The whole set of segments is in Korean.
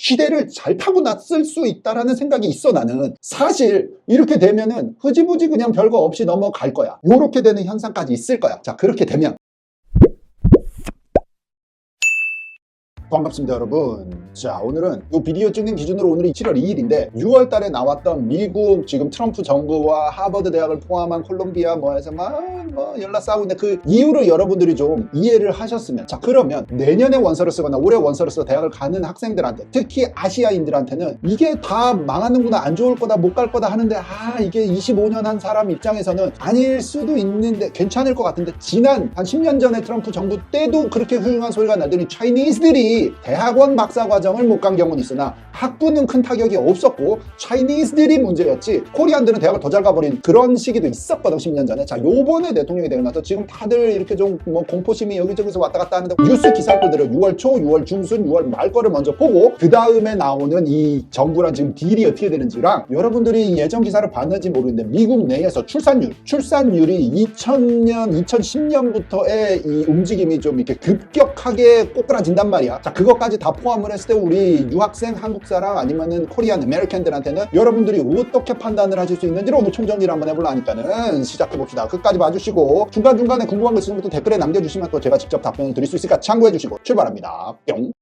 시대를 잘 타고났을 수 있다라는 생각이 있어. 나는 사실 이렇게 되면은 흐지부지 그냥 별거 없이 넘어갈 거야. 요렇게 되는 현상까지 있을 거야. 자, 그렇게 되면 반갑습니다, 여러분. 자, 오늘은 이 비디오 찍는 기준으로 오늘이 7월 2일인데 6월 달에 나왔던 미국 지금 트럼프 정부와 하버드 대학을 포함한 콜롬비아 뭐해서 막 연락 싸우고 있는데 그 이유를 여러분들이 좀 이해를 하셨으면, 자, 그러면 내년에 원서를 쓰거나 올해 원서를 써서 대학을 가는 학생들한테, 특히 아시아인들한테는 이게 다 망하는구나, 안 좋을 거다, 못 갈 거다 하는데, 이게 25년 한 사람 입장에서는 아닐 수도 있는데 괜찮을 것 같은데, 지난 한 10년 전에 트럼프 정부 때도 그렇게 훌륭한 소리가 나더니 차이니즈들이 대학원 박사과정을 못 간 경우는 있으나 학부는 큰 타격이 없었고 차이니즈들이 문제였지 코리안들은 대학을 더 잘 가버린 그런 시기도 있었거든, 10년 전에. 자, 요번에 대통령이 되고 나서 지금 다들 이렇게 좀 공포심이 여기저기서 왔다 갔다 하는데, 뉴스 기사들을 6월 초, 6월 중순, 6월 말 거를 먼저 보고 그 다음에 나오는 이 정부랑 지금 딜이 어떻게 되는지랑, 여러분들이 예전 기사를 봤는지 모르겠는데 미국 내에서 출산율이 2000년, 2010년부터의 이 움직임이 좀 이렇게 급격하게 꼬꾸라진단 말이야. 자, 그것까지 다 포함을 했을 때 우리 유학생 한국 사람 아니면은 코리안 아메리칸들한테는 여러분들이 어떻게 판단을 하실 수 있는지를 오늘 총정리를 한번 해볼라 하니까는 시작해봅시다. 끝까지 봐주시고 중간중간에 궁금한 거 있으면 또 댓글에 남겨주시면 또 제가 직접 답변을 드릴 수 있으니까 참고해주시고 출발합니다. 뿅.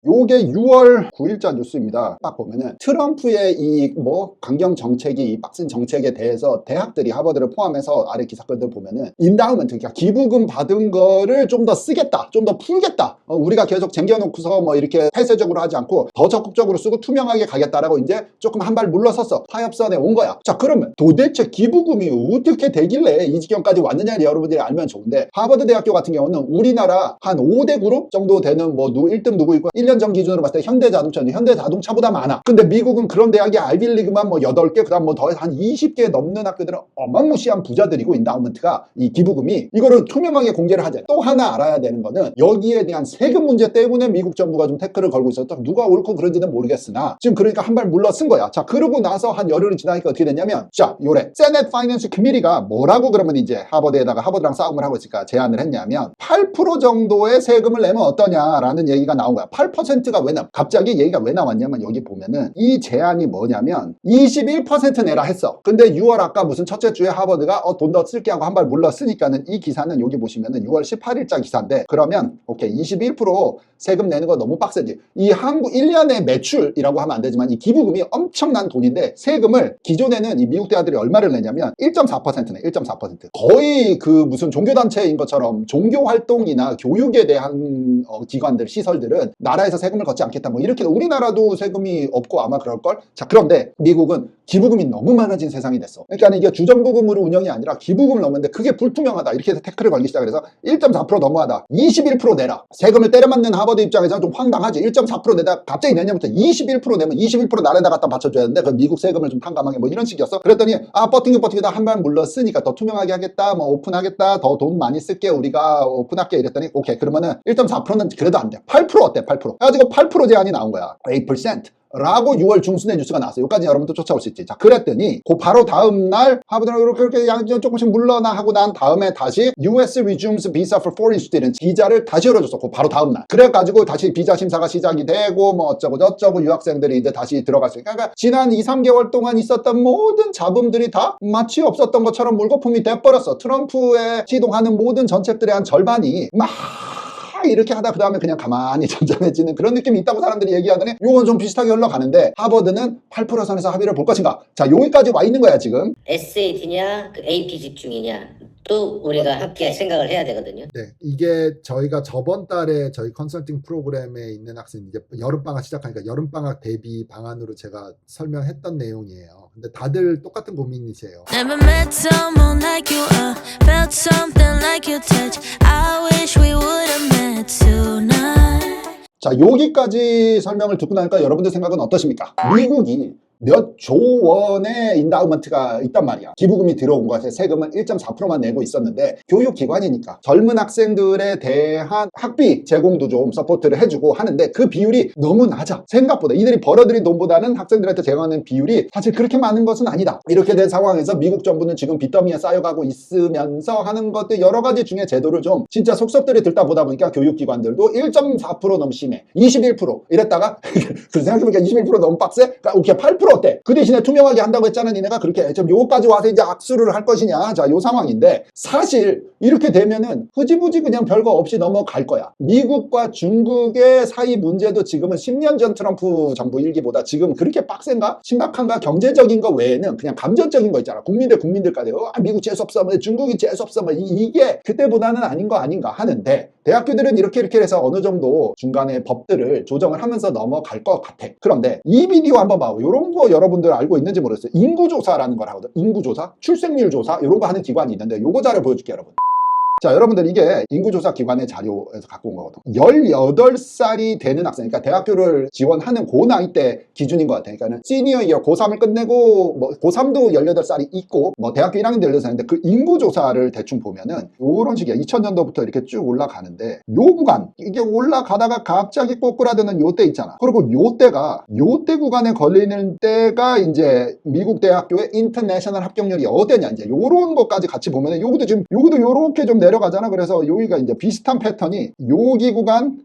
요게 6월 9일자 뉴스입니다. 딱 보면은 트럼프의 이 강경 정책이, 이 빡센 정책에 대해서 대학들이 하버드를 포함해서 아래 기사글들 보면은 인다우먼트, 그러니까 기부금 받은 거를 좀 더 쓰겠다, 좀 더 풀겠다, 우리가 계속 쟁겨놓고서 이렇게 폐쇄적으로 하지 않고 더 적극적으로 쓰고 투명하게 가겠다라고 이제 조금 한 발 물러서서 타협선에 온 거야. 자, 그러면 도대체 기부금이 어떻게 되길래 이 지경까지 왔느냐를 여러분들이 알면 좋은데, 하버드 대학교 같은 경우는 우리나라 한 5대 그룹 정도 되는 1등 누구 있고 1년 전 기준으로 봤을 때 현대자동차보다 많아. 근데 미국은 그런 대학이 아이비리그만 8개, 그 다음 더 한 20개 넘는 학교들은 어마무시한 부자들이고, 인다우먼트가 이 기부금이 이거를 투명하게 공개를 하자. 또 하나 알아야 되는 거는 여기에 대한 세금 문제 때문에 미국 정부가 좀 태클을 걸고 있었다. 누가 옳고 그런지는 모르겠으나 지금 그러니까 한 발 물러선 거야. 자, 그러고 나서 한 열흘이 지나니까 어떻게 됐냐면, 자, 요래 세넷 파이낸스 커미티가 뭐라고 그러면 이제 하버드랑 싸움을 하고 있으니까 제안을 했냐면 8% 정도의 세금을 내면 어떠냐라는 얘기가 나온 거야. 8%가 왜 갑자기 얘기가 왜 나왔냐면, 여기 보면은 이 제안이 뭐냐면 21% 내라 했어. 근데 6월 아까 무슨 첫째 주에 하버드가 돈 더 쓸게 하고 한 발 물러쓰니까는, 이 기사는 여기 보시면은 6월 18일자 기사인데, 그러면 오케이 21% 세금 내는 거 너무 빡세지. 이 한국 1년의 매출이라고 하면 안 되지만 이 기부금이 엄청난 돈인데, 세금을 기존에는 이 미국 대학들이 얼마를 내냐면 1.4%네. 1.4%. 거의 그 무슨 종교단체인 것처럼 종교 활동이나 교육에 대한 기관들, 시설들은 나라에서 세금을 걷지 않겠다, 이렇게. 우리나라도 세금이 없고 아마 그럴걸. 자, 그런데 미국은 기부금이 너무 많아진 세상이 됐어. 그러니까 이게 주정부금으로 운영이 아니라 기부금을 넣었는데 그게 불투명하다, 이렇게 해서 태클을 걸기 시작해서 1.4% 너무하다, 21% 내라. 세금을 때려맞는 하버드 입장에서 좀 황당하지. 1.4% 내다 갑자기 내년부터 21% 내면 21% 나라에다 갖다 받쳐줘야 되는데 그 미국 세금을 좀 탕감하게, 이런 식이었어. 그랬더니 버티다 한 발 물러쓰니까 더 투명하게 하겠다, 오픈하겠다, 더 돈 많이 쓸게, 우리가 오픈할게 이랬더니 오케이, 그러면은 1.4%는 그래도 안 돼. 8% 어때? 8%. 그래가지고 8% 제한이 나온 거야. 8%. 라고 6월 중순에 뉴스가 나왔어요. 여기까지 여러분도 쫓아올 수 있지. 자, 그랬더니 그 바로 다음 날 하버드는 그렇게 조금씩 물러나 하고 난 다음에 다시 US resumes visa for foreign students, 비자를 다시 열어줬어. 그 바로 다음 날. 그래가지고 다시 비자 심사가 시작이 되고 어쩌고 저쩌고 유학생들이 이제 다시 들어갔으니까, 그러니까 지난 2-3개월 동안 있었던 모든 잡음들이 다 마치 없었던 것처럼 물거품이 돼버렸어. 트럼프의 시동하는 모든 정책들의 한 절반이 막 이렇게 하다 그 다음에 그냥 가만히 잠잠해지는 그런 느낌이 있다고 사람들이 얘기하더니, 요건 좀 비슷하게 흘러가는데 하버드는 8% 선에서 합의를 볼 것인가. 자, 여기까지 와 있는 거야 지금. SAT냐 AP 집중이냐 또 우리가 함께 생각을 해야 되거든요. 네, 이게 저희가 저번 달에 저희 컨설팅 프로그램에 있는 학생, 이제 여름방학 시작하니까 여름방학 대비 방안으로 제가 설명했던 내용이에요. 근데 다들 똑같은 고민이세요. Never met someone like you, felt something like your touch. I wish we would have met tonight. 자, 여기까지 설명을 듣고 나니까 여러분들 생각은 어떠십니까? 미국이 몇 조 원의 인다우먼트가 있단 말이야. 기부금이 들어온 것에 세금은 1.4%만 내고 있었는데 교육기관이니까 젊은 학생들에 대한 학비 제공도 좀 서포트를 해주고 하는데 그 비율이 너무 낮아. 생각보다 이들이 벌어들인 돈보다는 학생들한테 제공하는 비율이 사실 그렇게 많은 것은 아니다. 이렇게 된 상황에서 미국 정부는 지금 빚더미에 쌓여가고 있으면서 하는 것들 여러 가지 중에 제도를 좀 진짜 속속들이 듣다 보다 보니까 교육기관들도 1.4% 너무 심해. 21% 이랬다가 그 생각해보니까 21% 너무 빡세? 그러니까 오케이 8% 어때? 그 대신에 투명하게 한다고 했잖아. 니네가 그렇게 좀 요거까지 와서 이제 악수를 할 것이냐. 자, 요 상황인데 사실 이렇게 되면은 흐지부지 그냥 별거 없이 넘어갈 거야. 미국과 중국의 사이 문제도 지금은 10년 전 트럼프 정부 일기보다 지금 그렇게 빡센가? 심각한가? 경제적인 거 외에는 그냥 감정적인 거 있잖아. 국민 대 국민들까지 미국 재수없어, 뭐 중국이 재수없어, 뭐 이게 그때보다는 아닌 거 아닌가 하는데 대학교들은 이렇게 해서 어느 정도 중간에 법들을 조정을 하면서 넘어갈 것 같아. 그런데 이 비디오 한번 봐. 이런 거 여러분들 알고 있는지 모르겠어요. 인구조사라는 걸 하거든. 인구조사, 출생률 조사 이런 거 하는 기관이 있는데 요거 자료 보여줄게요, 여러분. 자, 여러분들 이게 인구조사 기관의 자료에서 갖고 온 거거든. 18살이 되는 학생, 그러니까 대학교를 지원하는 그 나이 때 기준인 것 같아. 그러니까 시니어 이어 고3을 끝내고 뭐 고3도 18살이 있고 뭐 대학교 1학년 18살인데 그 인구조사를 대충 보면은 요런 식이야. 2000년도부터 이렇게 쭉 올라가는데 요 구간, 이게 올라가다가 갑자기 꼬꾸라드는 요 때 있잖아. 그리고 요때 구간에 걸리는 때가 이제 미국 대학교의 인터내셔널 합격률이 어디냐 이제 요런 것까지 같이 보면은 요것도 요렇게 좀 내려가잖아. 그래서 여기가 이제 비슷한 패턴이 여기 구간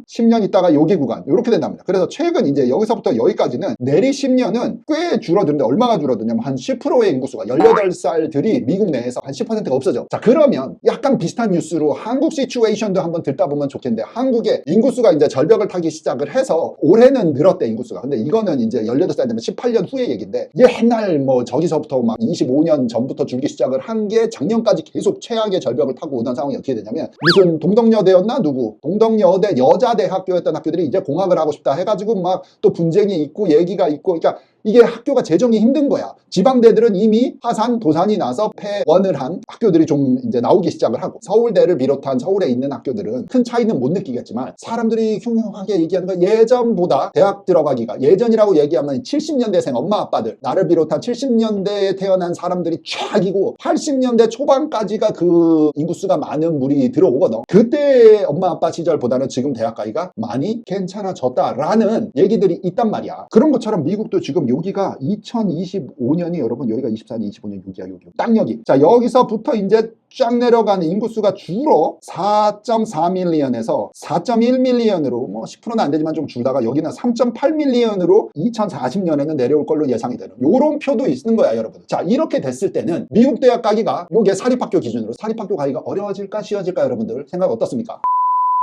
10년 있다가 여기 구간 이렇게 된답니다. 그래서 최근 이제 여기서부터 여기까지는 내리 10년은 꽤 줄어드는데 얼마가 줄어드냐면 한 10%의 인구수가 18살들이 미국 내에서 한 10%가 없어져. 자, 그러면 약간 비슷한 뉴스로 한국 시츄에이션도 한번 듣다 보면 좋겠는데 한국의 인구수가 이제 절벽을 타기 시작을 해서 올해는 늘었대 인구수가. 근데 이거는 이제 18살 되면 18년 후의 얘기인데 옛날 뭐 저기서부터 막 25년 전부터 줄기 시작을 한 게 작년까지 계속 최악의 절벽을 타고 오던 상황이 어떻게 되냐면 무슨 동덕여대였나 누구 동덕여대 여자대학교였던 학교들이 이제 공학을 하고 싶다 해가지고 막 또 분쟁이 있고 얘기가 있고 그러니까 이게 학교가 재정이 힘든 거야. 지방대들은 이미 파산, 도산이 나서 폐원을 한 학교들이 좀 이제 나오기 시작을 하고 서울대를 비롯한 서울에 있는 학교들은 큰 차이는 못 느끼겠지만 사람들이 흉흉하게 얘기하는 건 예전보다 대학 들어가기가 예전이라고 얘기하면 70년대생 엄마 아빠들 나를 비롯한 70년대에 태어난 사람들이 최악이고 80년대 초반까지가 그 인구수가 많은 물이 들어오거든. 그때 엄마 아빠 시절보다는 지금 대학 가기가 많이 괜찮아졌다라는 얘기들이 있단 말이야. 그런 것처럼 미국도 지금 여기가 2025년이 여러분 여기가 24년 25년 여기야 여기 딱 여기. 자, 여기서부터 이제 쫙 내려가는 인구수가 주로 4.4밀리언에서 4.1밀리언으로 뭐 10%는 안 되지만 좀 줄다가 여기는 3.8밀리언으로 2040년에는 내려올 걸로 예상이 되는 요런 표도 있는 거야 여러분. 자, 이렇게 됐을 때는 미국 대학 가기가 요게 사립학교 기준으로 사립학교 가기가 어려워질까 쉬워질까 여러분들 생각 어떻습니까?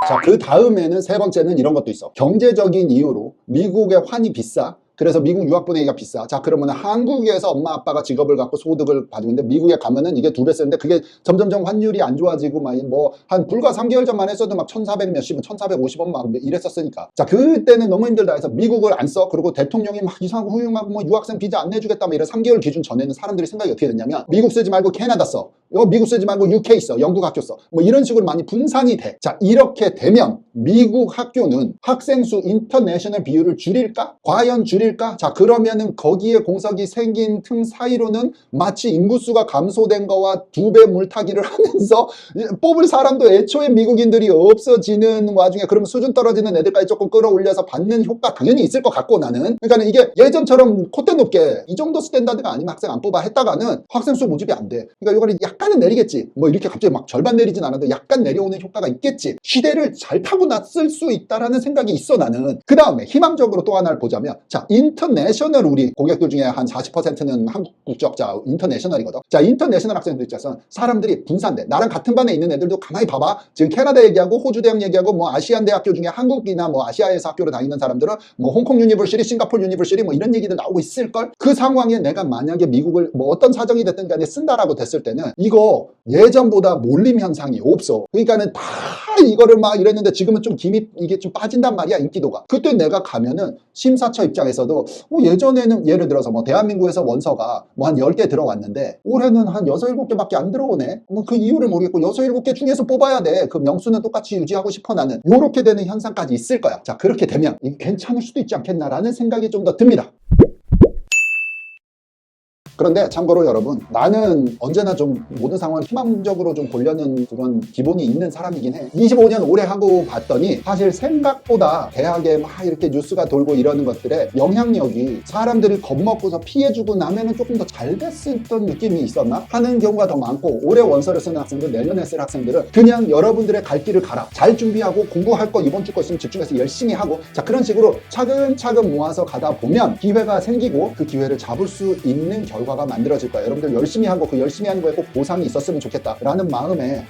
자, 그 다음에는 세 번째는 이런 것도 있어. 경제적인 이유로 미국의 환이 비싸. 그래서 미국 유학 보내기가 비싸. 자, 그러면 한국에서 엄마 아빠가 직업을 갖고 소득을 가지는데 미국에 가면은 이게 2배 쓰는데 그게 점점점 환율이 안 좋아지고 막 뭐 한 불과 3개월 전만 했어도 막 1,400 몇십원, 1,450원 막 이랬었으니까. 자, 그때는 너무 힘들다 해서 미국을 안 써. 그리고 대통령이 막 이상하고 훌륭하고 뭐 유학생 비자 안 내주겠다 막 이런 3개월 기준 전에는 사람들이 생각이 어떻게 됐냐면 미국 쓰지 말고 캐나다 써. 미국 쓰지 말고 UK 써. 영국 학교 써. 뭐 이런 식으로 많이 분산이 돼. 자, 이렇게 되면 미국 학교는 학생 수 인터내셔널 비율을 줄일까? 과연 줄일까? 자, 그러면은 거기에 공석이 생긴 틈 사이로는 마치 인구수가 감소된 거와 2배 물타기를 하면서 뽑을 사람도 애초에 미국인들이 없어지는 와중에 그러면 수준 떨어지는 애들까지 조금 끌어올려서 받는 효과 당연히 있을 것 같고 나는. 그러니까 이게 예전처럼 콧대 높게 이 정도 스탠다드가 아니면 학생 안 뽑아 했다가는 학생 수 모집이 안 돼. 그러니까 이거는 약간은 내리겠지. 뭐 이렇게 갑자기 막 절반 내리진 않아도 약간 내려오는 효과가 있겠지. 시대를 잘 타고 났을 수 있다라는 생각이 있어 나는. 그 다음에 희망적으로 또 하나를 보자면 자, 인터내셔널 우리 고객들 중에 한 40%는 한국 국적자 인터내셔널이거든. 자, 인터내셔널 학생들 입장에서 사람들이 분산돼. 나랑 같은 반에 있는 애들도 가만히 봐봐. 지금 캐나다 얘기하고 호주 대학 얘기하고 뭐 아시안 대학교 중에 한국이나 뭐 아시아에서 학교를 다니는 사람들은 뭐 홍콩 유니버시티, 싱가포르 유니버시티 뭐 이런 얘기들 나오고 있을걸. 그 상황에 내가 만약에 미국을 뭐 어떤 사정이 됐든 간에 쓴다라고 됐을 때는 이거 예전보다 몰림 현상이 없어. 그러니까는 다 이거를 막 이랬는데 지금은 좀 이게 좀 빠진단 말이야 인기도가. 그때 내가 가면은 심사처 입장에서도 예전에는 예를 들어서 뭐 대한민국에서 원서가 뭐 한 10개 들어왔는데 올해는 한 6, 7개밖에 안 들어오네. 뭐 그 이유를 모르겠고 6, 7개 중에서 뽑아야 돼. 그 명수는 똑같이 유지하고 싶어 나는. 요렇게 되는 현상까지 있을 거야. 자, 그렇게 되면 이게 괜찮을 수도 있지 않겠나라는 생각이 좀 더 듭니다. 그런데 참고로 여러분, 나는 언제나 좀 모든 상황을 희망적으로 좀 보려는 그런 기본이 있는 사람이긴 해. 25년 오래 하고 봤더니 사실 생각보다 대학에 막 이렇게 뉴스가 돌고 이러는 것들에 영향력이 사람들이 겁먹고서 피해주고 나면은 조금 더 잘 됐었던 느낌이 있었나 하는 경우가 더 많고, 올해 원서를 쓰는 학생들, 내년에 쓸 학생들은 그냥 여러분들의 갈 길을 가라, 잘 준비하고 공부할 거 이번 주 거 있으면 집중해서 열심히 하고, 자 그런 식으로 차근차근 모아서 가다 보면 기회가 생기고 그 기회를 잡을 수 있는 결과가 만들어질 거야. 여러분들 열심히 하고 그 열심히 하는 거에 꼭 보상이 있었으면 좋겠다 라는 마음에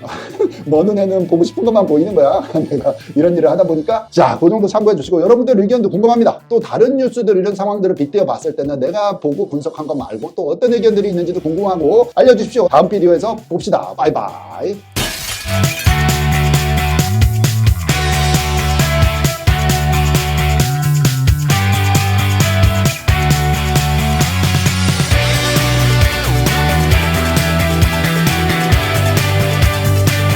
먼 눈에는 보고 싶은 것만 보이는 거야. 내가 이런 일을 하다 보니까. 자, 그 정도 참고해 주시고, 여러분들 의견도 궁금합니다. 또 다른 뉴스들 이런 상황들을 빗대어 봤을 때는 내가 보고 분석한 거 말고 또 어떤 의견들이 있는지도 궁금하고 알려주십시오. 다음 비디오에서 봅시다. 바이바이.